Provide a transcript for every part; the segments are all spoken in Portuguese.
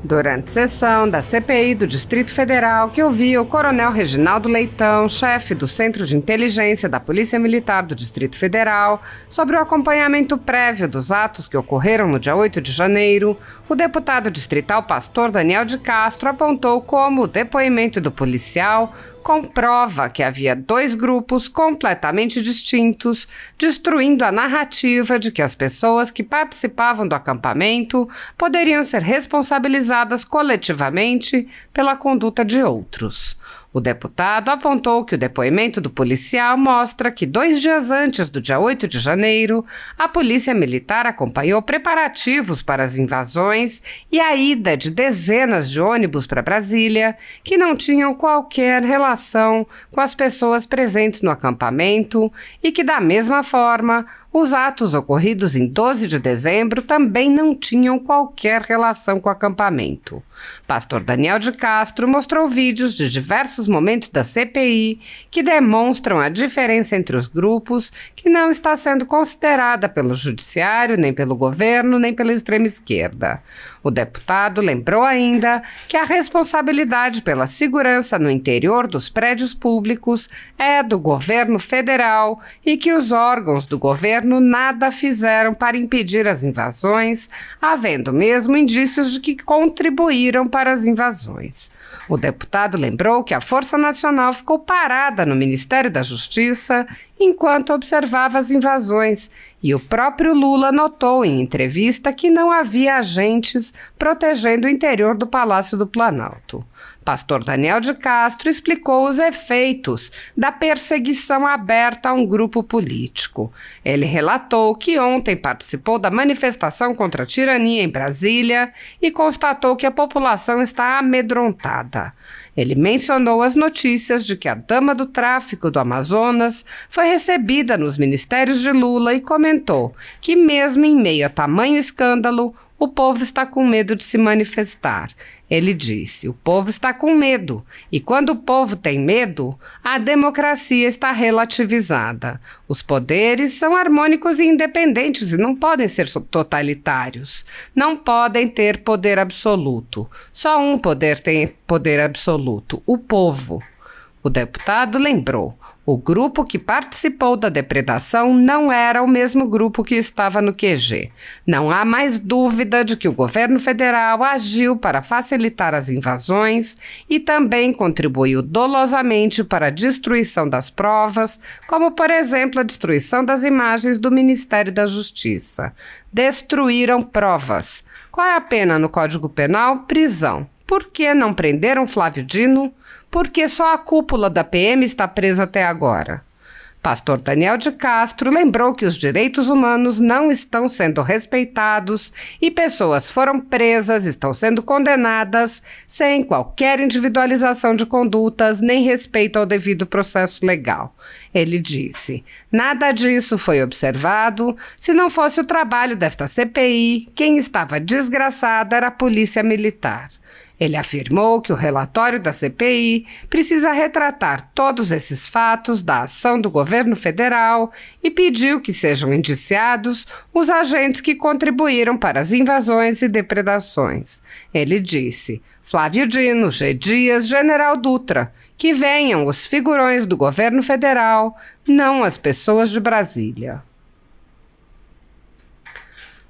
Durante sessão da CPI do Distrito Federal, que ouviu o coronel Reginaldo Leitão, chefe do Centro de Inteligência da Polícia Militar do Distrito Federal, sobre o acompanhamento prévio dos atos que ocorreram no dia 8 de janeiro, o deputado distrital Pastor Daniel de Castro apontou como o depoimento do policial comprova que havia dois grupos completamente distintos, destruindo a narrativa de que as pessoas que participavam do acampamento poderiam ser responsabilizadas coletivamente pela conduta de outros. O deputado apontou que o depoimento do policial mostra que 2 dias antes do dia 8 de janeiro, a Polícia Militar acompanhou preparativos para as invasões e a ida de dezenas de ônibus para Brasília, que não tinham qualquer relação com as pessoas presentes no acampamento e que, da mesma forma, os atos ocorridos em 12 de dezembro também não tinham qualquer relação com o acampamento. Pastor Daniel de Castro mostrou vídeos de diversos momentos da CPI que demonstram a diferença entre os grupos, que não está sendo considerada pelo Judiciário, nem pelo governo, nem pela extrema esquerda. O deputado lembrou ainda que a responsabilidade pela segurança no interior dos prédios públicos é do governo federal e que os órgãos do governo nada fizeram para impedir as invasões, havendo mesmo indícios de que contribuíram para as invasões. O deputado lembrou que a Força Nacional ficou parada no Ministério da Justiça enquanto observava as invasões, e o próprio Lula notou em entrevista que não havia agentes protegendo o interior do Palácio do Planalto. Pastor Daniel de Castro explicou os efeitos da perseguição aberta a um grupo político. Ele relatou que ontem participou da manifestação contra a tirania em Brasília e constatou que a população está amedrontada. Ele mencionou as notícias de que a dama do tráfico do Amazonas foi recebida nos ministérios de Lula e comentou que, mesmo em meio a tamanho escândalo, o povo está com medo de se manifestar. Ele disse: o povo está com medo, e quando o povo tem medo, a democracia está relativizada. Os poderes são harmônicos e independentes e não podem ser totalitários. Não podem ter poder absoluto. Só um poder tem poder absoluto: o povo. O deputado lembrou: o grupo que participou da depredação não era o mesmo grupo que estava no QG. Não há mais dúvida de que o governo federal agiu para facilitar as invasões e também contribuiu dolosamente para a destruição das provas, como, por exemplo, a destruição das imagens do Ministério da Justiça. Destruíram provas. Qual é a pena no Código Penal? Prisão. Por que não prenderam Flávio Dino? Porque só a cúpula da PM está presa até agora. Pastor Daniel de Castro lembrou que os direitos humanos não estão sendo respeitados e pessoas foram presas, estão sendo condenadas sem qualquer individualização de condutas nem respeito ao devido processo legal. Ele disse: nada disso foi observado. Se não fosse o trabalho desta CPI, quem estava desgraçada era a Polícia Militar. Ele afirmou que o relatório da CPI precisa retratar todos esses fatos da ação do governo federal e pediu que sejam indiciados os agentes que contribuíram para as invasões e depredações. Ele disse: Flávio Dino, G. Dias, General Dutra, que venham os figurões do governo federal, não as pessoas de Brasília.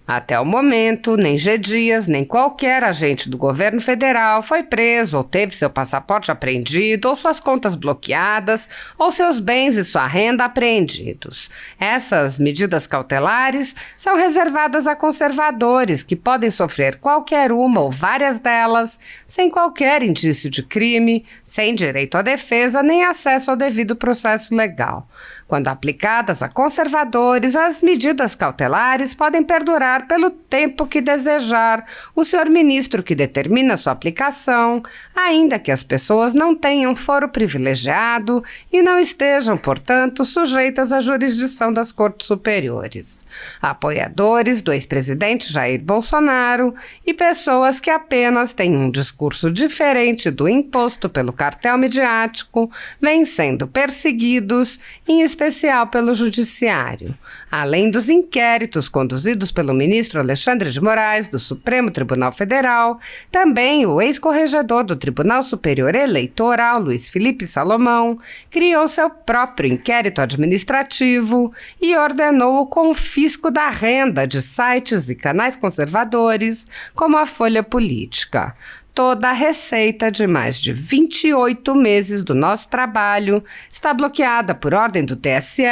Até o momento, nem G. Dias, nem qualquer agente do governo federal foi preso ou teve seu passaporte apreendido, ou suas contas bloqueadas, ou seus bens e sua renda apreendidos. Essas medidas cautelares são reservadas a conservadores que podem sofrer qualquer uma ou várias delas, sem qualquer indício de crime, sem direito à defesa nem acesso ao devido processo legal. Quando aplicadas a conservadores, as medidas cautelares podem perdurar pelo tempo que desejar o senhor ministro que determina sua aplicação, ainda que as pessoas não tenham foro privilegiado e não estejam, portanto, sujeitas à jurisdição das cortes superiores. Apoiadores do ex-presidente Jair Bolsonaro e pessoas que apenas têm um discurso diferente do imposto pelo cartel midiático vêm sendo perseguidos, em especial pelo judiciário. Além dos inquéritos conduzidos pelo ministro Alexandre de Moraes, do Supremo Tribunal Federal, também o ex-corregedor do Tribunal Superior Eleitoral, Luiz Felipe Salomão, criou seu próprio inquérito administrativo e ordenou o confisco da renda de sites e canais conservadores, como a Folha Política. Toda a receita de mais de 28 meses do nosso trabalho está bloqueada por ordem do TSE,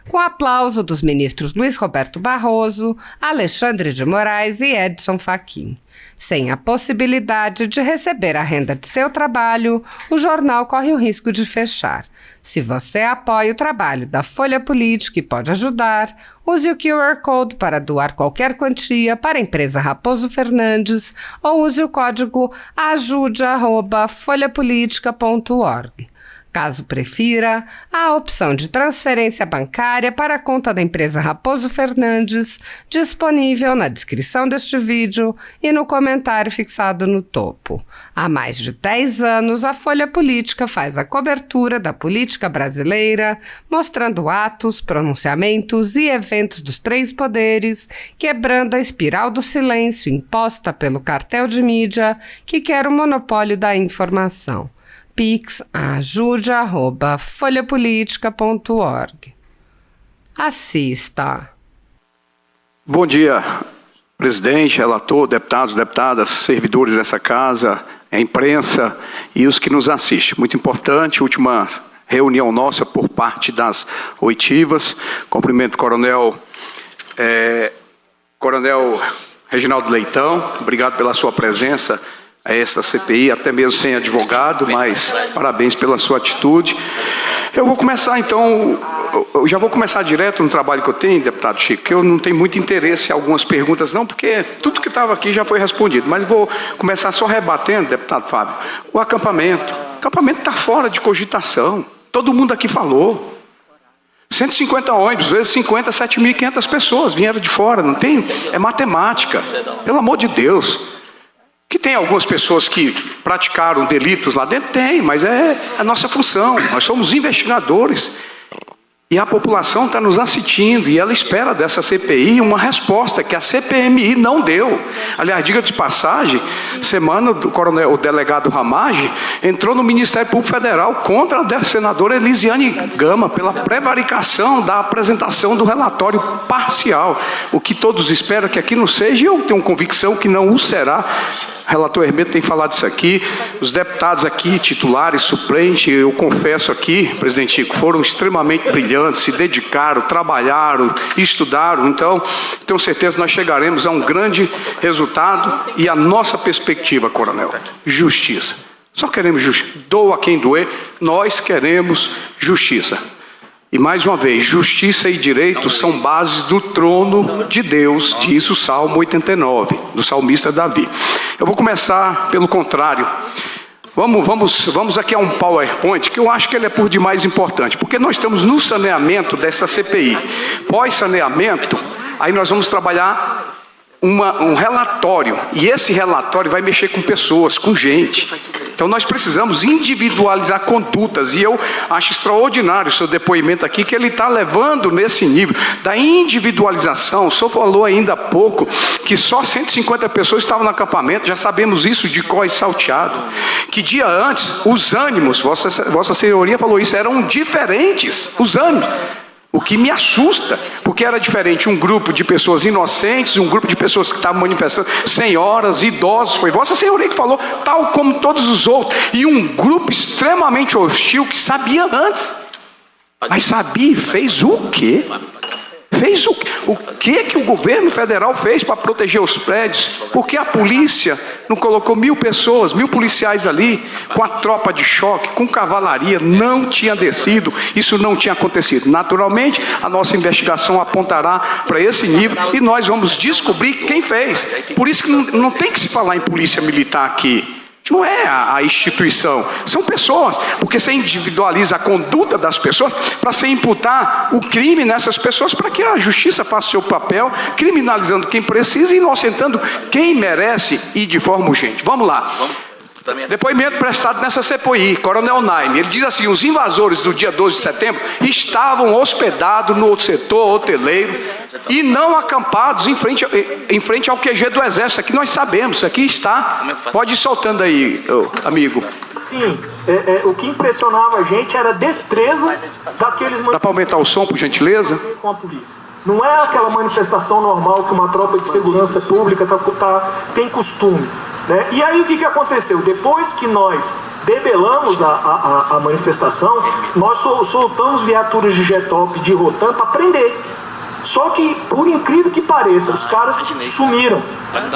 com aplauso dos ministros Luiz Roberto Barroso, Alexandre de Moraes e Edson Fachin. Sem a possibilidade de receber a renda de seu trabalho, o jornal corre o risco de fechar. Se você apoia o trabalho da Folha Política e pode ajudar, use o QR Code para doar qualquer quantia para a empresa Raposo Fernandes ou use o código ajude@folhapolitica.org. Caso prefira, há a opção de transferência bancária para a conta da empresa Raposo Fernandes, disponível na descrição deste vídeo e no comentário fixado no topo. Há mais de 10 anos, a Folha Política faz a cobertura da política brasileira, mostrando atos, pronunciamentos e eventos dos três poderes, quebrando a espiral do silêncio imposta pelo cartel de mídia que quer o monopólio da informação. Pix ajude@folhapolitica.org. Assista. Bom dia, presidente, relator, deputados, deputadas, servidores dessa casa, a imprensa e os que nos assistem. Muito importante, última reunião nossa por parte das oitivas. Cumprimento o Coronel Reginaldo Leitão, obrigado pela sua presença a esta CPI, até mesmo sem advogado, mas parabéns pela sua atitude. Eu vou começar então, eu já vou começar direto no trabalho que eu tenho, deputado Chico, que eu não tenho muito interesse em algumas perguntas não, porque tudo que estava aqui já foi respondido, mas vou começar só rebatendo, deputado Fábio, o acampamento está fora de cogitação, todo mundo aqui falou. 150 ônibus, vezes 50, 7.500 pessoas vieram de fora, não tem? É matemática, pelo amor de Deus. Que tem algumas pessoas que praticaram delitos lá dentro? Tem, mas é a nossa função. Nós somos investigadores. E a população está nos assistindo e ela espera dessa CPI uma resposta que a CPMI não deu. Aliás, diga de passagem, semana o delegado Ramage entrou no Ministério Público Federal contra a senadora Elisiane Gama pela prevaricação da apresentação do relatório parcial. O que todos esperam que aqui não seja, e eu tenho convicção que não o será. O relator Hermeto tem falado isso aqui, os deputados aqui, titulares, suplentes, eu confesso aqui, presidente Chico, foram extremamente brilhantes, se dedicaram, trabalharam, estudaram, então, tenho certeza que nós chegaremos a um grande resultado e a nossa perspectiva, coronel, justiça. Só queremos justiça, doa quem doer, nós queremos justiça. E mais uma vez, justiça e direito são bases do trono de Deus, diz o Salmo 89, do salmista Davi. Eu vou começar pelo contrário. Vamos aqui a um PowerPoint, que eu acho que ele é por demais importante, porque nós estamos no saneamento dessa CPI. Pós-saneamento, aí nós vamos trabalhar um relatório, e esse relatório vai mexer com pessoas, com gente. Então nós precisamos individualizar condutas, e eu acho extraordinário o seu depoimento aqui, que ele está levando nesse nível da individualização. O senhor falou ainda há pouco que só 150 pessoas estavam no acampamento, já sabemos isso de cor e salteado, que dia antes os ânimos, vossa senhoria falou isso, eram diferentes, os ânimos. O que me assusta, porque era diferente um grupo de pessoas inocentes, um grupo de pessoas que estavam manifestando, senhoras, idosos, foi Vossa Senhoria que falou, tal como todos os outros, e um grupo extremamente hostil que sabia antes, mas sabia e fez o quê? Fez o que o governo federal fez para proteger os prédios? Porque a polícia não colocou 1.000 pessoas, 1.000 policiais ali, com a tropa de choque, com cavalaria, não tinha descido, isso não tinha acontecido. Naturalmente, a nossa investigação apontará para esse nível e nós vamos descobrir quem fez. Por isso que não tem que se falar em polícia militar aqui. Não é a instituição, são pessoas, porque você individualiza a conduta das pessoas para se imputar o crime nessas pessoas, para que a justiça faça o seu papel, criminalizando quem precisa e inocentando quem merece e de forma urgente. Vamos lá. Depoimento prestado nessa CPI, Coronel Naime. Ele diz assim: os invasores do dia 12 de setembro estavam hospedados no setor hoteleiro e não acampados em frente ao QG do Exército. Aqui nós sabemos, isso aqui está. Pode ir soltando aí, amigo. Sim, o que impressionava a gente era a destreza daqueles... Dá para aumentar o som, por gentileza? Com a polícia. Não é aquela manifestação normal que uma tropa de segurança pública tem costume, né? E aí o que aconteceu? Depois que nós debelamos a manifestação, nós soltamos viaturas de Getop, de Rotan para prender. Só que, por incrível que pareça, os caras sumiram.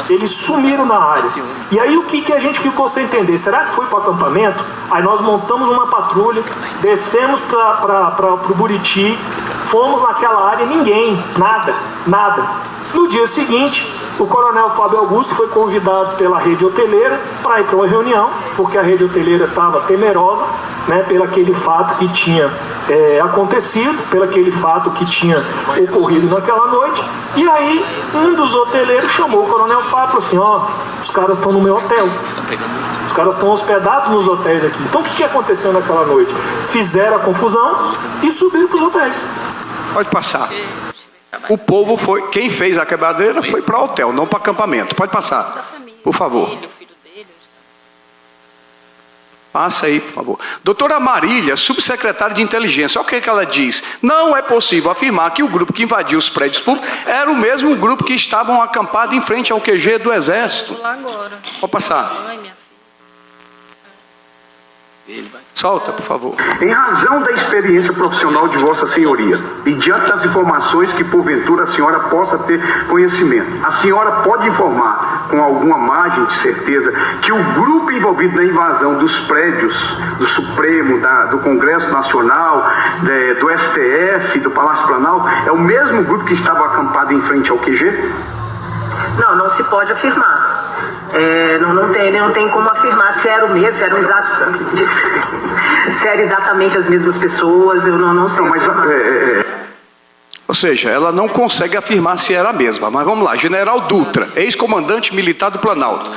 Eles sumiram na área. E aí o que a gente ficou sem entender? Será que foi para o acampamento? Aí nós montamos uma patrulha, descemos para o Buriti, fomos naquela área, ninguém, nada. No dia seguinte, o coronel Fábio Augusto foi convidado pela rede hoteleira para ir para uma reunião, porque a rede hoteleira estava temerosa, né, pelo aquele fato que tinha acontecido, pelo aquele fato que tinha ocorrido naquela noite. E aí, um dos hoteleiros chamou o coronel Fábio e falou assim: os caras estão no meu hotel. Os caras estão hospedados nos hotéis aqui. Então, o que aconteceu naquela noite? Fizeram a confusão e subiram para os hotéis. Pode passar. O povo foi, quem fez a quebradeira foi para o hotel, não para acampamento. Pode passar, por favor. Passa aí, por favor. Doutora Marília, subsecretária de Inteligência, olha o que ela diz. Não é possível afirmar que o grupo que invadiu os prédios públicos era o mesmo grupo que estavam acampados em frente ao QG do Exército. Pode passar. Solta, por favor. Em razão da experiência profissional de Vossa Senhoria e diante das informações que porventura a senhora possa ter conhecimento, a senhora pode informar com alguma margem de certeza que o grupo envolvido na invasão dos prédios do Supremo, do Congresso Nacional, do STF, do Palácio Planalto, é o mesmo grupo que estava acampado em frente ao QG? Não se pode afirmar. Não tem como afirmar se era o mesmo, se eram exatamente as mesmas pessoas, eu não sei. Ou seja, ela não consegue afirmar se era a mesma. Mas vamos lá, General Dutra, ex-comandante militar do Planalto.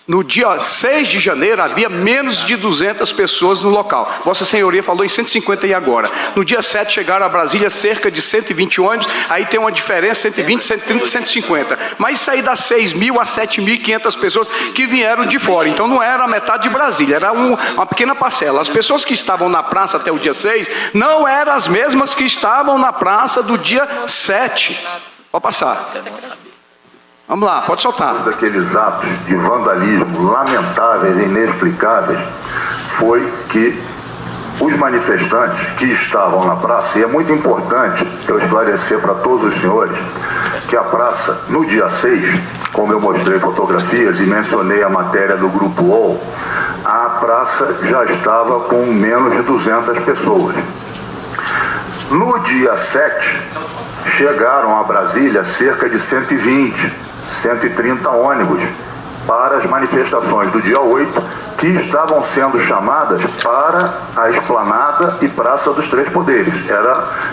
No dia 6 de janeiro havia menos de 200 pessoas no local. Vossa Senhoria falou em 150 e agora. No dia 7 chegaram a Brasília cerca de 120 ônibus, aí tem uma diferença, 120, 130, 150. Mas isso aí dá 6.000 a 7.500 pessoas que vieram de fora. Então não era a metade de Brasília, era uma pequena parcela. As pessoas que estavam na praça até o dia 6 não eram as mesmas que estavam na praça do dia 7. Pode passar. Vamos lá, pode soltar. Daqueles atos de vandalismo lamentáveis e inexplicáveis foi que os manifestantes que estavam na praça, e é muito importante eu esclarecer para todos os senhores que a praça, no dia 6, como eu mostrei fotografias e mencionei a matéria do Grupo UOL, a praça já estava com menos de 200 pessoas. No dia 7, chegaram a Brasília cerca de 130 ônibus para as manifestações do dia 8, que estavam sendo chamadas para a Esplanada e Praça dos Três Poderes.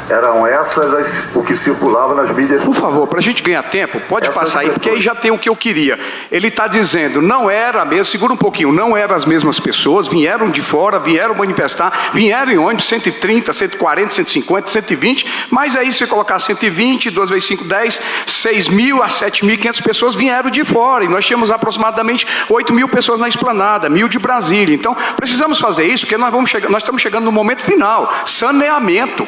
Eram essas o que circulava nas mídias. Por favor, para a gente ganhar tempo, pode passar aí, porque aí já tem o que eu queria. Ele está dizendo, não era mesmo, segura um pouquinho, não eram as mesmas pessoas, vieram de fora, vieram manifestar, vieram em ônibus 130, 140, 150, 120, mas aí se você colocar 120, 2 vezes 5, 10, 6.000 a 7.500 pessoas vieram de fora, e nós tínhamos aproximadamente 8.000 pessoas na Esplanada, 1.000 de Brasília. Então, precisamos fazer isso, porque nós estamos chegando no momento final, saneamento.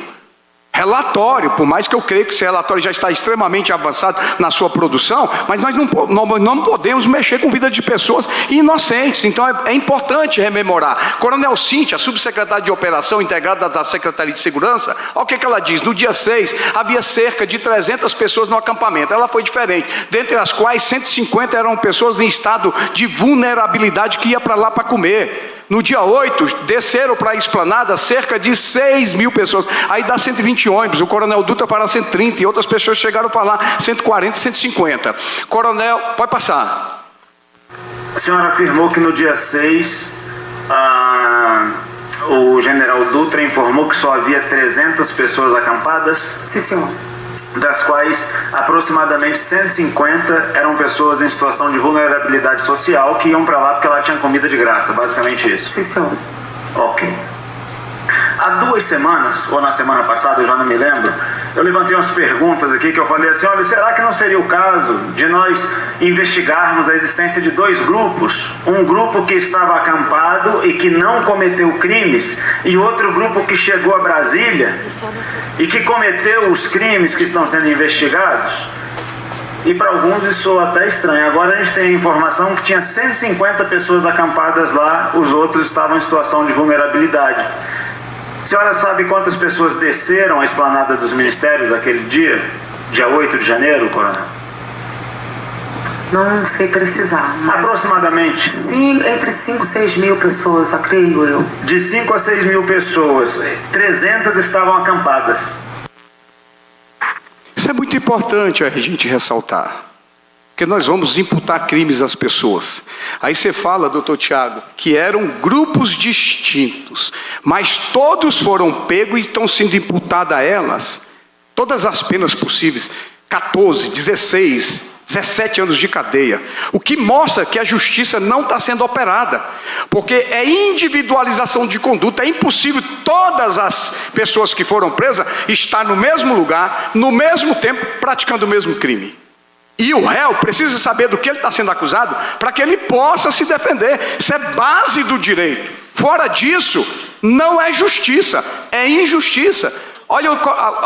Relatório, por mais que eu creio que esse relatório já está extremamente avançado na sua produção, mas nós não podemos mexer com vida de pessoas inocentes, então é importante rememorar. Coronel Cíntia, subsecretária de Operação Integrada da Secretaria de Segurança, olha o que ela diz, no dia 6 havia cerca de 300 pessoas no acampamento, ela foi diferente, dentre as quais 150 eram pessoas em estado de vulnerabilidade que ia para lá para comer. No dia 8, desceram para a Esplanada cerca de 6.000 pessoas. Aí dá 120 ônibus, o Coronel Dutra fala 130 e outras pessoas chegaram a falar 140, 150. Coronel, pode passar. A senhora afirmou que no dia 6, o general Dutra informou que só havia 300 pessoas acampadas? Sim, senhor. das quais aproximadamente 150 eram pessoas em situação de vulnerabilidade social que iam para lá porque lá tinha comida de graça, basicamente isso. Sim, senhor. Ok. Há 2 semanas, ou na semana passada, eu já não me lembro, eu levantei umas perguntas aqui que eu falei assim, olha, será que não seria o caso de nós investigarmos a existência de 2 grupos? Um grupo que estava acampado e que não cometeu crimes, e outro grupo que chegou a Brasília e que cometeu os crimes que estão sendo investigados? E para alguns isso soa até estranho. Agora a gente tem a informação que tinha 150 pessoas acampadas lá, os outros estavam em situação de vulnerabilidade. A senhora sabe quantas pessoas desceram a esplanada dos ministérios aquele dia 8 de janeiro, coronel? Não sei precisar. Aproximadamente? Sim, entre 5 e 6 mil pessoas, acredito eu. De 5 a 6 mil pessoas, 300 estavam acampadas. Isso é muito importante a gente ressaltar, porque nós vamos imputar crimes às pessoas. Aí você fala, doutor Tiago, que eram grupos distintos, mas todos foram pegos e estão sendo imputadas a elas todas as penas possíveis, 14, 16, 17 anos de cadeia, o que mostra que a justiça não está sendo operada, porque é individualização de conduta, é impossível todas as pessoas que foram presas estar no mesmo lugar, no mesmo tempo, praticando o mesmo crime. E o réu precisa saber do que ele está sendo acusado, para que ele possa se defender. Isso é base do direito. Fora disso, não é justiça, é injustiça. Olha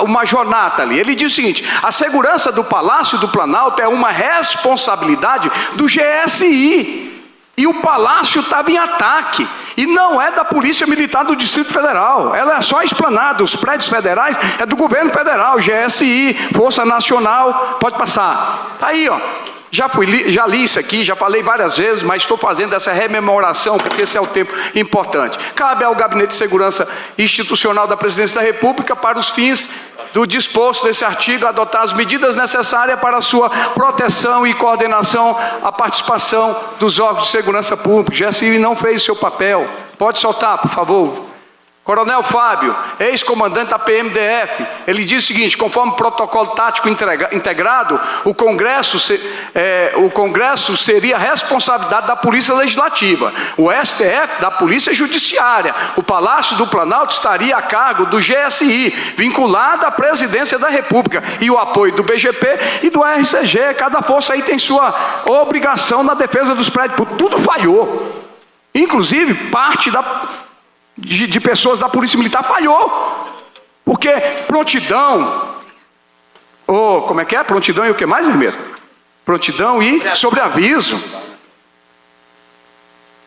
o Major Natali, ele diz o seguinte: a segurança do Palácio do Planalto é uma responsabilidade do GSI, e o Palácio estava em ataque, e não é da Polícia Militar do Distrito Federal, ela é só esplanada, os prédios federais é do governo federal, GSI, Força Nacional, pode passar, tá aí ó. Já li isso aqui, já falei várias vezes, mas estou fazendo essa rememoração, porque esse é o tempo importante. Cabe ao Gabinete de Segurança Institucional da Presidência da República, para os fins do disposto desse artigo, adotar as medidas necessárias para a sua proteção e coordenação, a participação dos órgãos de segurança pública. O GSI não fez o seu papel. Pode soltar, por favor. Coronel Fábio, ex-comandante da PMDF, ele diz o seguinte: conforme o protocolo tático integrado, o Congresso seria responsabilidade da Polícia Legislativa, o STF da Polícia Judiciária, o Palácio do Planalto estaria a cargo do GSI, vinculado à Presidência da República, e o apoio do BGP e do RCG. Cada força aí tem sua obrigação na defesa dos prédios. Tudo falhou, inclusive parte de pessoas da Polícia Militar falhou, porque prontidão, como é que é? Prontidão e o que mais, Hermeto? Prontidão e sobreaviso.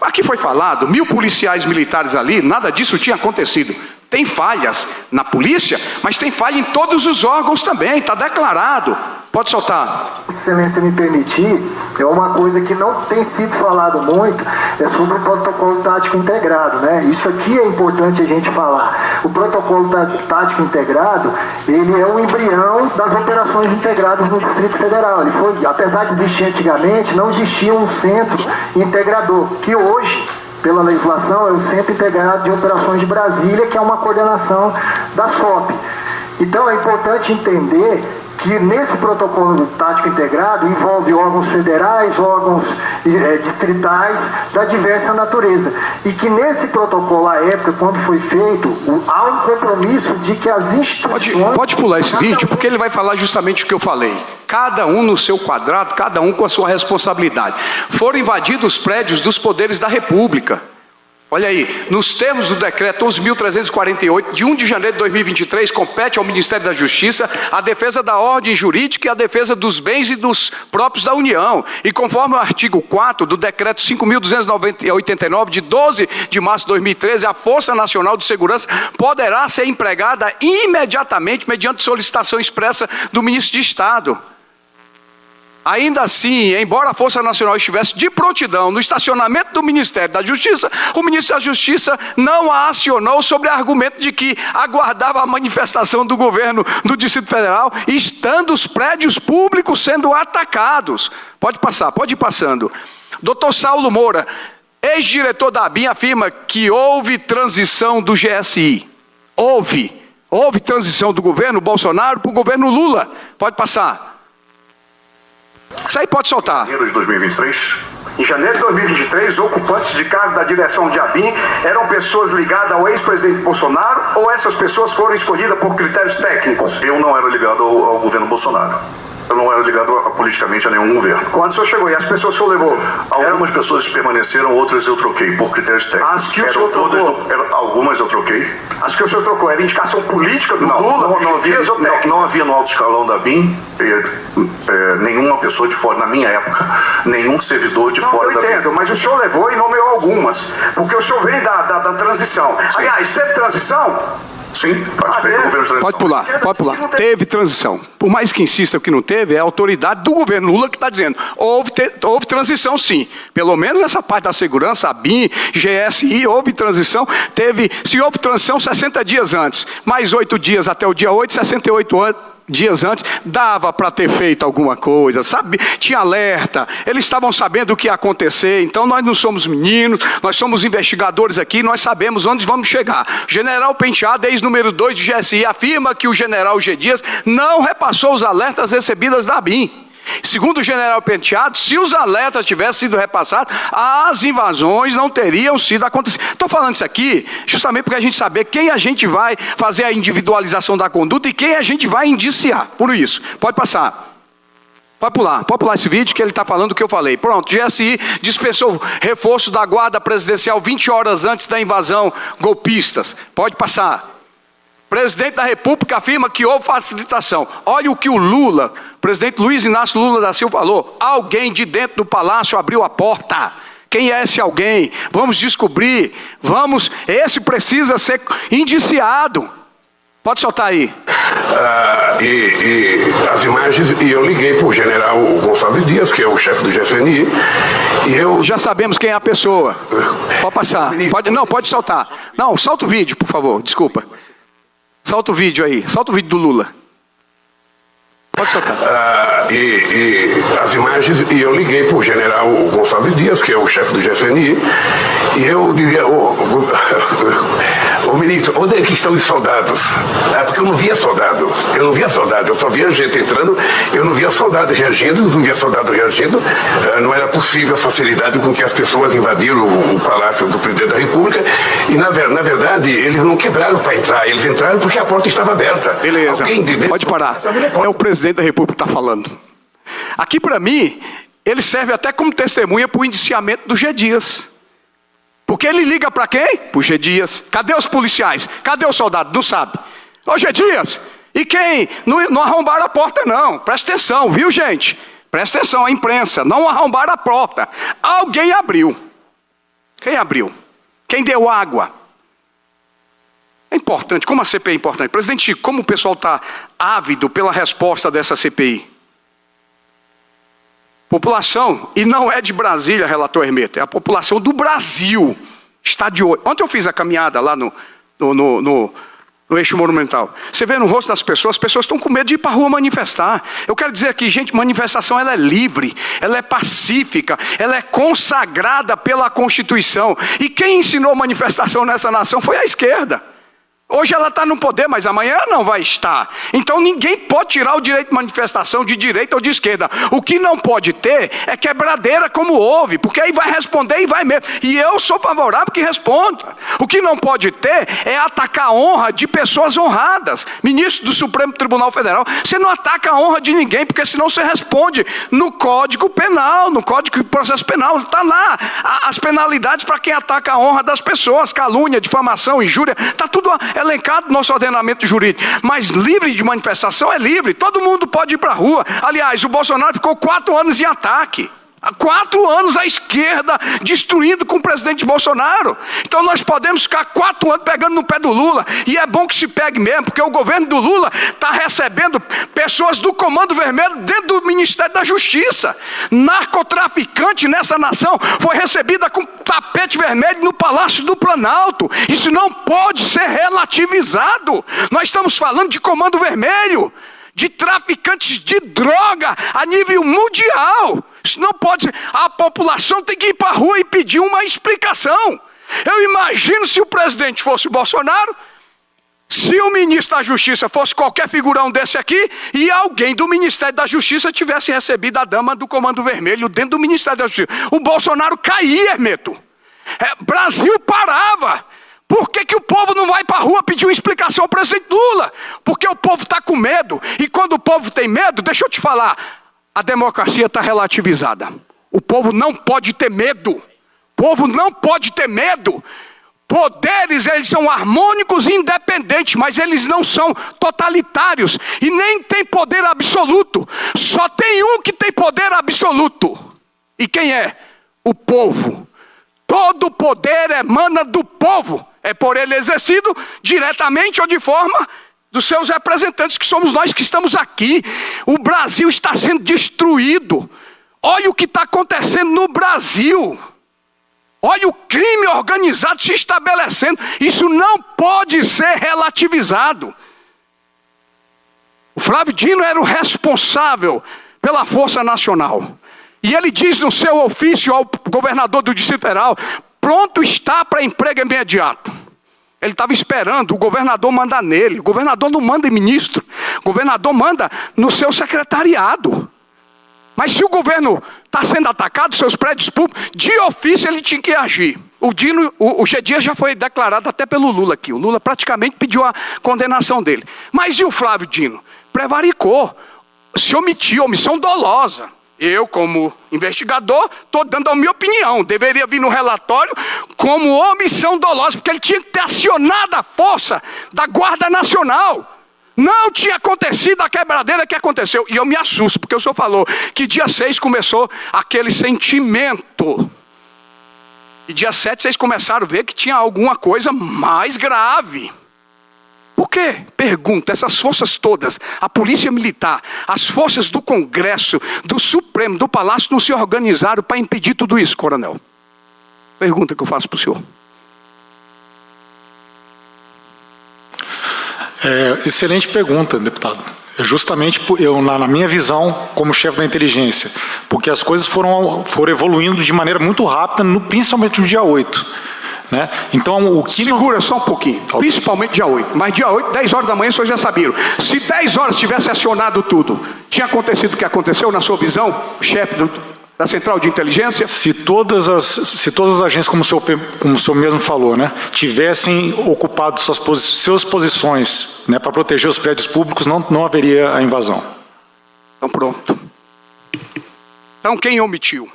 Aqui foi falado, 1000 policiais militares ali, nada disso tinha acontecido. Tem falhas na polícia, mas tem falha em todos os órgãos também, está declarado. Pode soltar. Se excelência me permitir, é uma coisa que não tem sido falado muito, é sobre o protocolo tático integrado, né? Isso aqui é importante a gente falar. O protocolo tático integrado, ele é o embrião das operações integradas no Distrito Federal. Ele foi, apesar de existir antigamente, não existia um centro integrador, que hoje, pela legislação, é o Centro Integrado de Operações de Brasília, que é uma coordenação da SOP. Então é importante entender que nesse protocolo tático integrado envolve órgãos federais, órgãos distritais da diversa natureza. E que nesse protocolo, à época, quando foi feito, há um compromisso de que as instituições... Pode pular esse vídeo, porque ele vai falar justamente o que eu falei. Cada um no seu quadrado, cada um com a sua responsabilidade. Foram invadidos os prédios dos poderes da República. Olha aí, nos termos do decreto 11.348, de 1 de janeiro de 2023, compete ao Ministério da Justiça a defesa da ordem jurídica e a defesa dos bens e dos próprios da União. E conforme o artigo 4 do decreto 5.289, de 12 de março de 2013, a Força Nacional de Segurança poderá ser empregada imediatamente mediante solicitação expressa do Ministro de Estado. Ainda assim, embora a Força Nacional estivesse de prontidão no estacionamento do Ministério da Justiça, o Ministro da Justiça não a acionou sobre argumento de que aguardava a manifestação do governo do Distrito Federal, estando os prédios públicos sendo atacados. Pode passar, pode ir passando. Dr. Saulo Moura, ex-diretor da ABIN, afirma que houve transição do GSI. Houve. Houve transição do governo Bolsonaro para o governo Lula. Pode passar. Isso aí pode soltar. Janeiro de 2023. Em janeiro de 2023, ocupantes de cargo da direção de ABIN eram pessoas ligadas ao ex-presidente Bolsonaro ou essas pessoas foram escolhidas por critérios técnicos? Eu não era ligado ao governo Bolsonaro. Eu não era ligado politicamente a nenhum governo. Quando o senhor chegou e as pessoas que o senhor levou? Algumas pessoas permaneceram, outras eu troquei por critérios técnicos. As que o senhor trocou? Algumas eu troquei. As que o senhor trocou, era indicação política do Lula? Não havia no alto escalão da BIM nenhuma pessoa de fora, na minha época, nenhum servidor de fora da BIM. Eu entendo, mas o senhor levou e nomeou algumas, porque o senhor vem da transição. Sim. Aliás, teve transição? Sim, participei do governo de transição. Pode pular. Teve transição. Por mais que insista que não teve, é a autoridade do governo Lula que está dizendo. Houve transição, sim. Pelo menos essa parte da segurança, a BIM, GSI, houve transição. Se houve transição, 60 dias antes. Mais 8 dias até o dia 8, 68 dias antes, dava para ter feito alguma coisa, sabe? Tinha alerta, eles estavam sabendo o que ia acontecer, então nós não somos meninos, nós somos investigadores aqui, nós sabemos onde vamos chegar. General Penteado, ex-número 2 de GSI, afirma que o general G. Dias não repassou os alertas recebidos da BIM. Segundo o general Penteado, se os alertas tivessem sido repassados, as invasões não teriam sido acontecidas. Estou falando isso aqui justamente porque a gente saber quem a gente vai fazer a individualização da conduta e quem a gente vai indiciar. Por isso, pode passar. Pode pular esse vídeo que ele está falando o que eu falei. Pronto, GSI dispensou reforço da guarda presidencial 20 horas antes da invasão golpistas. Pode passar. Presidente da República afirma que houve facilitação. Olha o que o presidente Luiz Inácio Lula da Silva falou. Alguém de dentro do palácio abriu a porta. Quem é esse alguém? Vamos descobrir. Esse precisa ser indiciado. Pode soltar aí. E as imagens, e eu liguei para o general Gonçalves Dias, que é o chefe do GFNI, e eu... Já sabemos quem é a pessoa. Pode passar. Pode soltar. Não, solta o vídeo, por favor, desculpa. Solta o vídeo aí, solta o vídeo do Lula. Pode soltar. E as imagens, e eu liguei para o general Gonçalves Dias, que é o chefe do GFNI, e eu dizia, ô ministro, onde é que estão os soldados? Porque eu não via soldado, eu só via gente entrando, eu não via soldado reagindo, não era possível a facilidade com que as pessoas invadiram o Palácio do Presidente da República, e na verdade, eles não quebraram para entrar, eles entraram porque a porta estava aberta. Beleza, pode parar. É o presidente da República que está falando. Aqui, para mim, ele serve até como testemunha para o indiciamento do G. Dias. Porque ele liga para quem? Para o G. Dias. Cadê os policiais? Cadê o soldado? Não sabe. Ô G. Dias, e quem? Não arrombaram a porta não. Presta atenção, viu gente? Presta atenção, a imprensa. Não arrombaram a porta. Alguém abriu. Quem abriu? Quem deu água? É importante, como a CPI é importante. Presidente Chico, como o pessoal está ávido pela resposta dessa CPI? População, e não é de Brasília, relator Hermeto, é a população do Brasil. Está de olho. Ontem eu fiz a caminhada lá no eixo monumental. Você vê no rosto das pessoas, as pessoas estão com medo de ir para a rua manifestar. Eu quero dizer aqui, gente, manifestação ela é livre, ela é pacífica, ela é consagrada pela Constituição. E quem ensinou manifestação nessa nação foi a esquerda. Hoje ela está no poder, mas amanhã não vai estar. Então ninguém pode tirar o direito de manifestação de direita ou de esquerda. O que não pode ter é quebradeira como houve, porque aí vai responder e vai mesmo. E eu sou favorável que responda. O que não pode ter é atacar a honra de pessoas honradas. Ministro do Supremo Tribunal Federal, você não ataca a honra de ninguém, porque senão você responde no Código Penal, no Código de Processo Penal. Está lá as penalidades para quem ataca a honra das pessoas, calúnia, difamação, injúria, está tudo elencado no nosso ordenamento jurídico. Mas livre de manifestação é livre, todo mundo pode ir para a rua. Aliás, o Bolsonaro ficou 4 anos em ataque. Há 4 anos a esquerda destruindo com o presidente Bolsonaro. Então nós podemos ficar 4 anos pegando no pé do Lula. E é bom que se pegue mesmo, porque o governo do Lula está recebendo pessoas do Comando Vermelho dentro do Ministério da Justiça. Narcotraficante nessa nação foi recebida com tapete vermelho no Palácio do Planalto. Isso não pode ser relativizado. Nós estamos falando de Comando Vermelho, de traficantes de droga a nível mundial. Isso não pode ser. A população tem que ir para a rua e pedir uma explicação. Eu imagino se o presidente fosse o Bolsonaro, Se o ministro da Justiça fosse qualquer figurão desse aqui, e alguém do Ministério da Justiça tivesse recebido a dama do Comando Vermelho dentro do Ministério da Justiça, o Bolsonaro caía, Hermeto. Brasil parava. Por que o povo não vai para a rua pedir uma explicação ao presidente Lula? Porque o povo está com medo. E quando o povo tem medo, deixa eu te falar, a democracia está relativizada. O povo não pode ter medo. O povo não pode ter medo. Poderes, eles são harmônicos e independentes, mas eles não são totalitários e nem têm poder absoluto. Só tem um que tem poder absoluto. E quem é? O povo. Todo poder emana do povo. É por ele exercido diretamente ou de forma dos seus representantes, que somos nós que estamos aqui. O Brasil está sendo destruído. Olha o que está acontecendo no Brasil. Olha o crime organizado se estabelecendo. Isso não pode ser relativizado. O Flávio Dino era o responsável pela Força Nacional. E ele diz no seu ofício ao governador do Distrito Federal, pronto está para emprego imediato. Ele estava esperando o governador mandar nele. O governador não manda em ministro. O governador manda no seu secretariado. Mas se o governo está sendo atacado, seus prédios públicos, de ofício ele tinha que agir. O G. Dias já foi declarado até pelo Lula aqui. O Lula praticamente pediu a condenação dele. Mas e o Flávio Dino? Prevaricou, se omitiu, omissão dolosa. Eu, como investigador, estou dando a minha opinião. Deveria vir no relatório como omissão dolosa, porque ele tinha que ter acionado a força da Guarda Nacional. Não tinha acontecido a quebradeira que aconteceu. E eu me assusto, porque o senhor falou que dia 6 começou aquele sentimento. E dia 7 vocês começaram a ver que tinha alguma coisa mais grave. Por quê? Pergunta, essas forças todas, a Polícia Militar, as forças do Congresso, do Supremo, do Palácio, não se organizaram para impedir tudo isso, coronel? Pergunta que eu faço para o senhor. Excelente pergunta, deputado. Justamente na minha visão, como chefe da inteligência, porque as coisas foram evoluindo de maneira muito rápida, principalmente no dia 8. Né? Então, o que segura só um pouquinho, principalmente dia 8. Mas dia 8, 10 horas da manhã, vocês já sabiam. Se 10 horas tivesse acionado tudo, tinha acontecido o que aconteceu, na sua visão, chefe da Central de Inteligência? Se todas as agências, como o senhor mesmo falou, né, tivessem ocupado suas posições, né, para proteger os prédios públicos, não haveria a invasão. Então pronto. Então quem omitiu?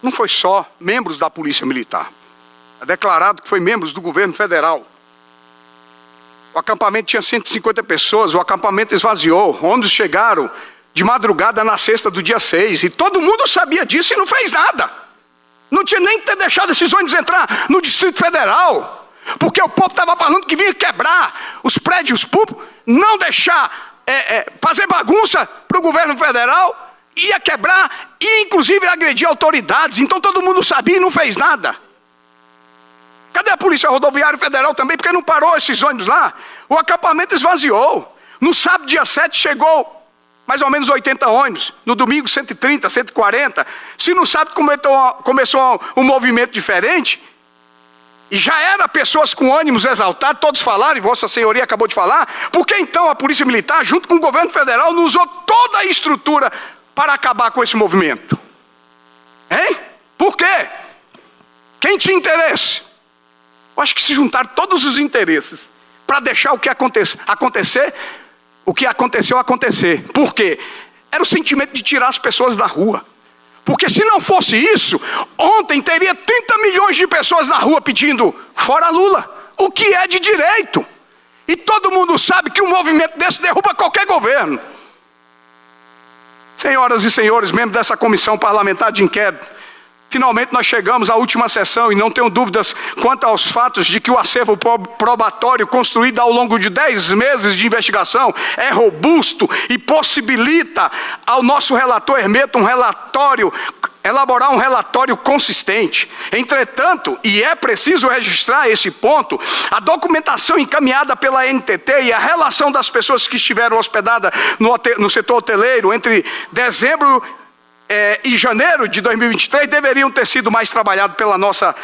Não foi só membros da Polícia Militar. É declarado que foi membros do governo federal. O acampamento tinha 150 pessoas, o acampamento esvaziou, ônibus chegaram de madrugada na sexta do dia 6, e todo mundo sabia disso e não fez nada. Não tinha nem que ter deixado esses ônibus entrar no Distrito Federal, porque o povo estava falando que vinha quebrar os prédios públicos, não deixar fazer bagunça para o governo federal, ia quebrar e inclusive agredir autoridades. Então todo mundo sabia e não fez nada. Cadê a Polícia Rodoviária Federal também? Porque não parou esses ônibus lá. O acampamento esvaziou. No sábado, dia 7, chegou mais ou menos 80 ônibus. No domingo, 130, 140. Se no sábado começou um movimento diferente, e já era pessoas com ânimos exaltados, todos falaram, e Vossa Senhoria acabou de falar, por que então a Polícia Militar, junto com o governo federal, não usou toda a estrutura para acabar com esse movimento? Hein? Por quê? Quem tinha interesse? Eu acho que se juntaram todos os interesses para deixar o que acontecer, o que aconteceu acontecer. Por quê? Era o sentimento de tirar as pessoas da rua. Porque se não fosse isso, ontem teria 30 milhões de pessoas na rua pedindo fora Lula, o que é de direito. E todo mundo sabe que um movimento desse derruba qualquer governo. Senhoras e senhores, membros dessa comissão parlamentar de inquérito, finalmente nós chegamos à última sessão e não tenho dúvidas quanto aos fatos de que o acervo probatório construído ao longo de 10 meses de investigação é robusto e possibilita ao nosso relator Hermeto elaborar um relatório consistente. Entretanto, e é preciso registrar esse ponto, a documentação encaminhada pela NTT e a relação das pessoas que estiveram hospedadas no setor hoteleiro entre dezembro e janeiro de 2023 deveriam ter sido mais trabalhados pela nossa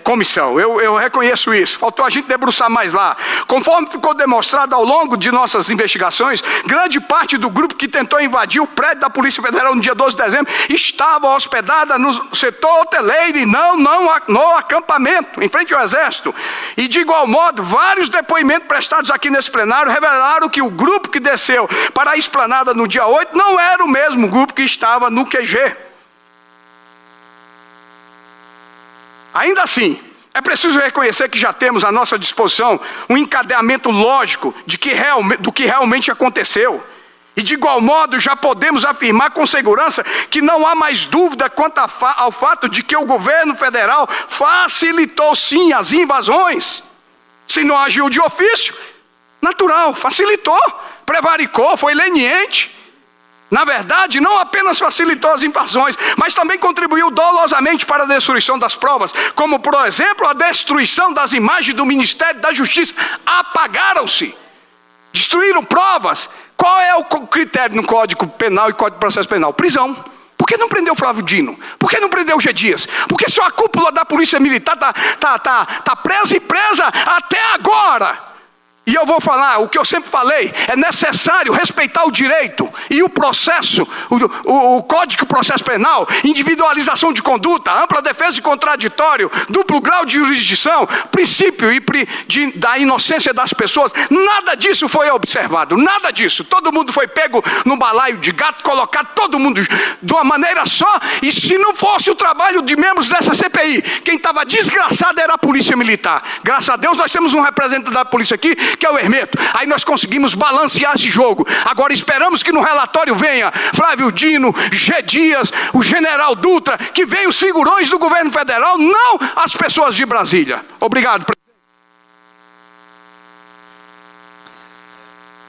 comissão, eu reconheço isso, faltou a gente debruçar mais lá. Conforme ficou demonstrado ao longo de nossas investigações, grande parte do grupo que tentou invadir o prédio da Polícia Federal no dia 12 de dezembro estava hospedada no setor hoteleiro e não no acampamento, em frente ao Exército. E de igual modo, vários depoimentos prestados aqui nesse plenário revelaram que o grupo que desceu para a esplanada no dia 8 não era o mesmo grupo que estava no QG. Ainda assim, é preciso reconhecer que já temos à nossa disposição um encadeamento lógico do que realmente aconteceu. E de igual modo, já podemos afirmar com segurança que não há mais dúvida quanto ao fato de que o governo federal facilitou sim as invasões. Se não agiu de ofício, natural, facilitou, prevaricou, foi leniente. Na verdade, não apenas facilitou as invasões, mas também contribuiu dolosamente para a destruição das provas, como, por exemplo, a destruição das imagens do Ministério da Justiça. Apagaram-se, destruíram provas. Qual é o critério no Código Penal e Código de Processo Penal? Prisão. Por que não prendeu Flávio Dino? Por que não prendeu G. Dias? Porque só a cúpula da Polícia Militar está presa e presa até agora. E eu vou falar, o que eu sempre falei, é necessário respeitar o direito e o processo, o Código de Processo Penal, individualização de conduta, ampla defesa de contraditório, duplo grau de jurisdição, princípio da inocência das pessoas. Nada disso foi observado, nada disso. Todo mundo foi pego no balaio de gato, colocado todo mundo de uma maneira só, e se não fosse o trabalho de membros dessa CPI, quem estava desgraçado era a Polícia Militar. Graças a Deus nós temos um representante da polícia aqui, que é o Hermeto. Aí nós conseguimos balancear esse jogo. Agora esperamos que no relatório venha Flávio Dino, G. Dias, o general Dutra, que venham os figurões do governo federal, não as pessoas de Brasília. Obrigado.